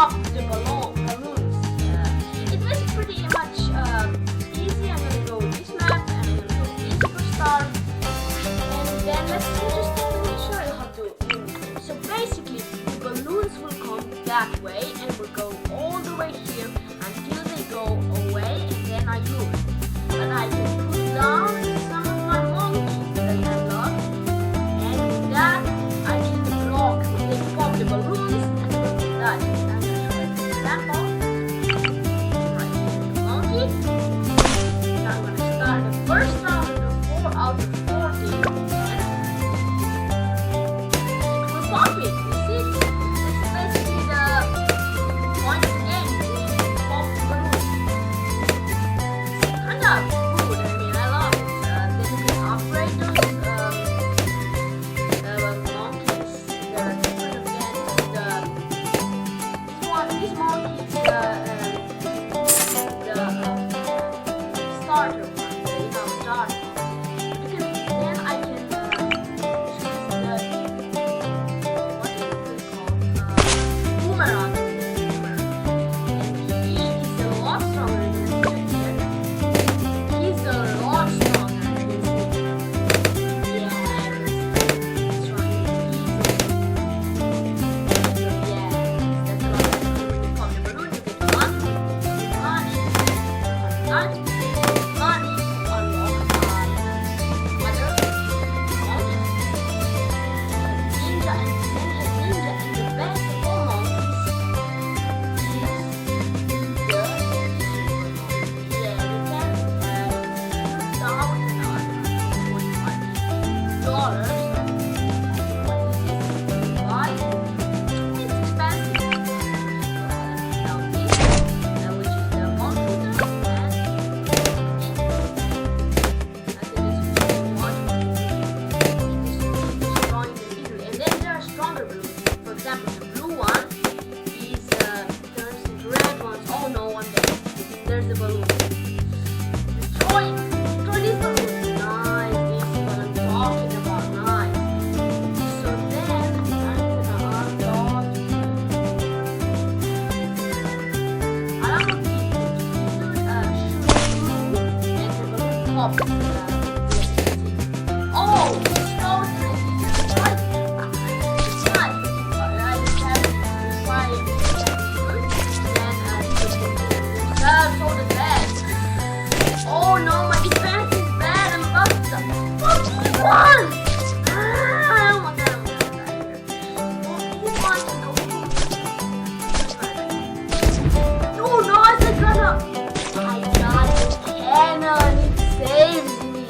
pop the balloons. It's basically pretty much easy. I'm gonna go this map and I'm gonna go this superstar. And then let's just show you how to use it. So basically the balloons will come that way and will go all the way here until they go away, and then I move. And I can put down some of my monkeys that I love, and with that I can block, they pop the balloons and do that. I'm going to show you an example. Right here, the monkey. So I'm going to start the first round with 4 out of 40, and it will pop it. You see? This is basically the point of the game. We pop the balloons. Kind of cool. I mean, I love it. Then you can upgrade those monkeys. They're different against these monkeys, the starter one, dark one. Then I can choose what is it called? Boomerang. And he is a lot stronger than this here. He's a lot stronger than this here. Yeah, it's trying easily. So yeah, that's a lot better. When you pop the balloon, you get money, money, unlock items, other monkeys, ninja, and the best of all monkeys is stronger balloons. For example, the blue one is turns into red ones. Oh no, one there. There's the balloon. Destroy these balloons. Nice. This is what I'm talking about. Nice. So then I'm gonna unlock. I don't know if you shoot and the balloon pops. Oh, slow and it's right. It's nice. I just have to fire. Then so the best. Oh no, my defense is bad. I'm about to fucking one. Oh my god, I'm gonna die here. These ones can go. Oh no, I got the cannon. It saves me.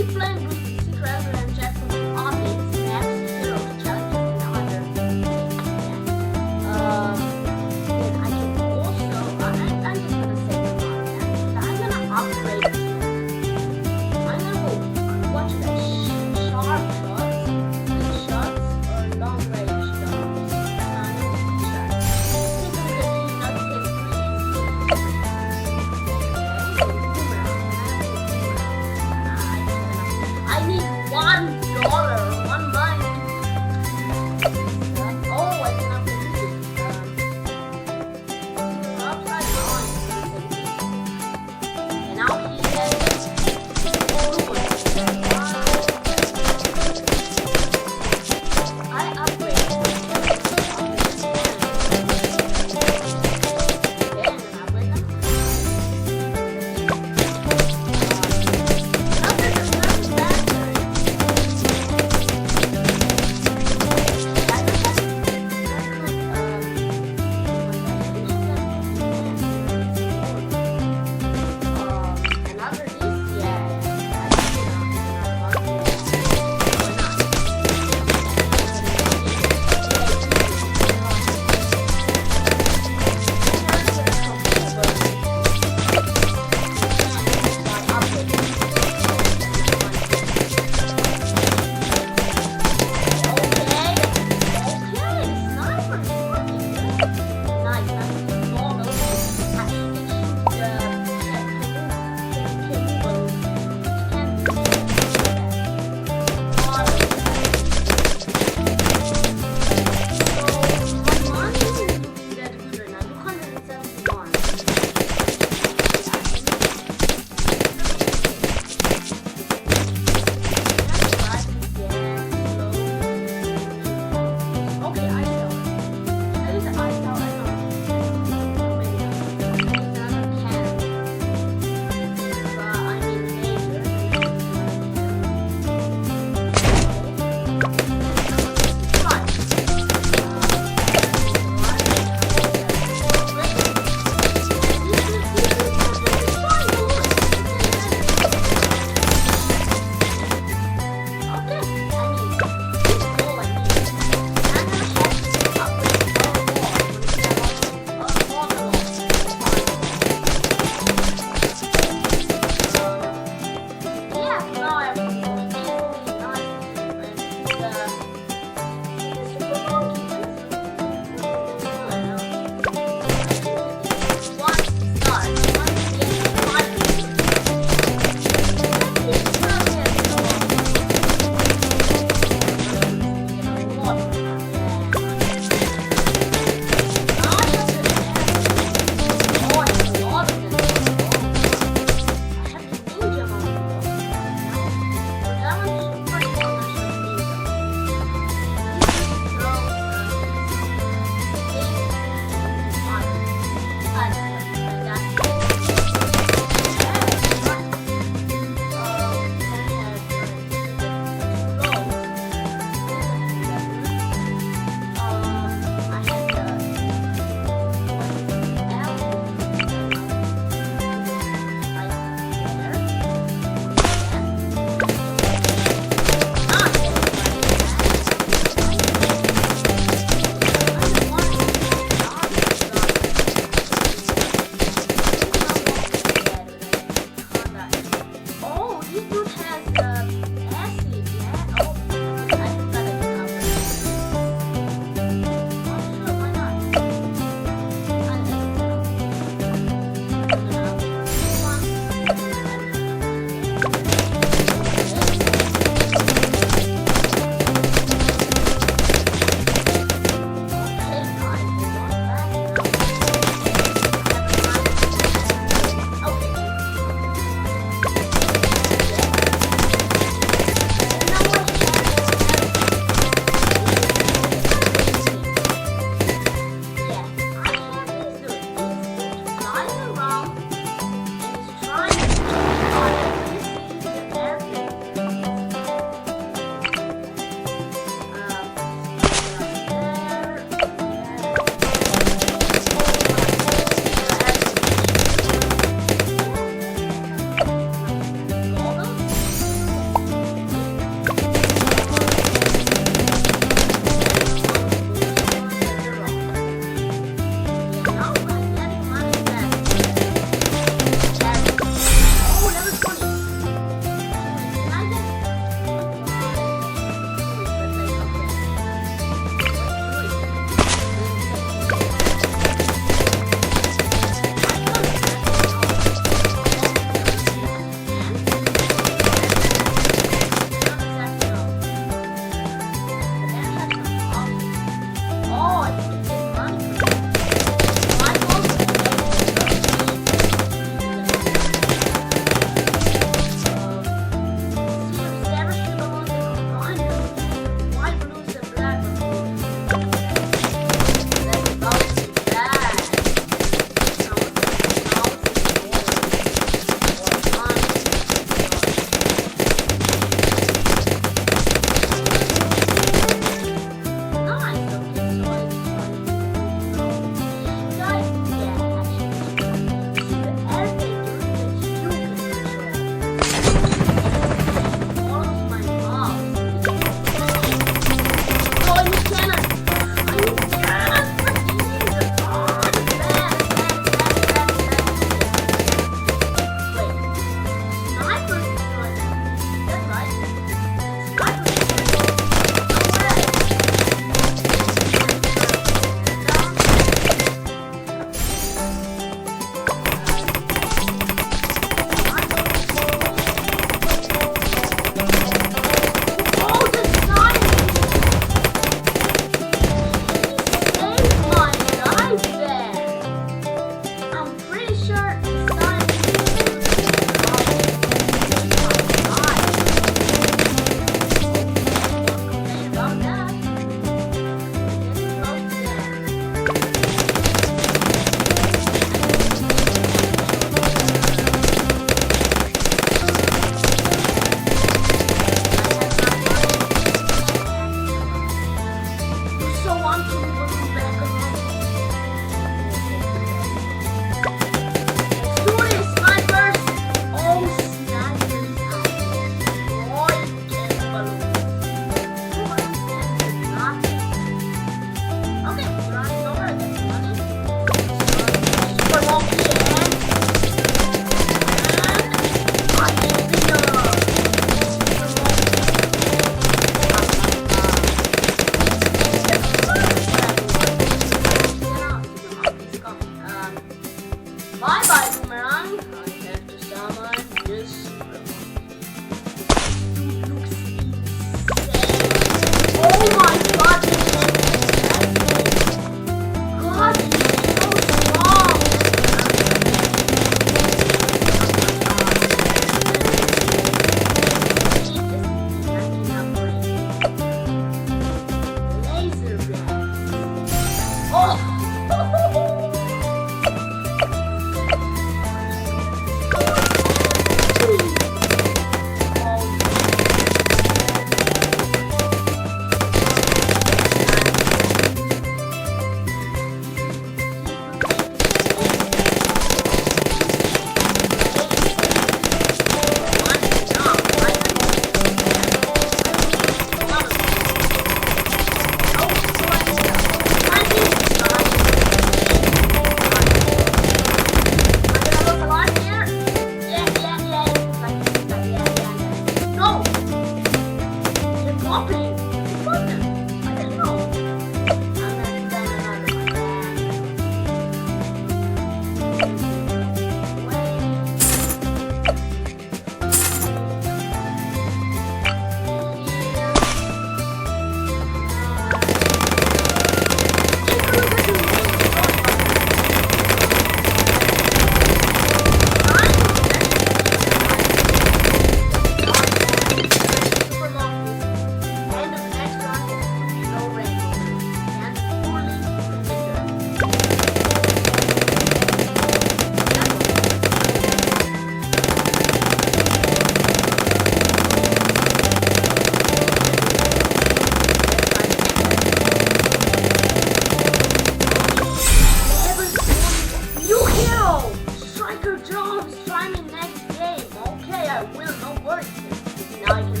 words here. Now I can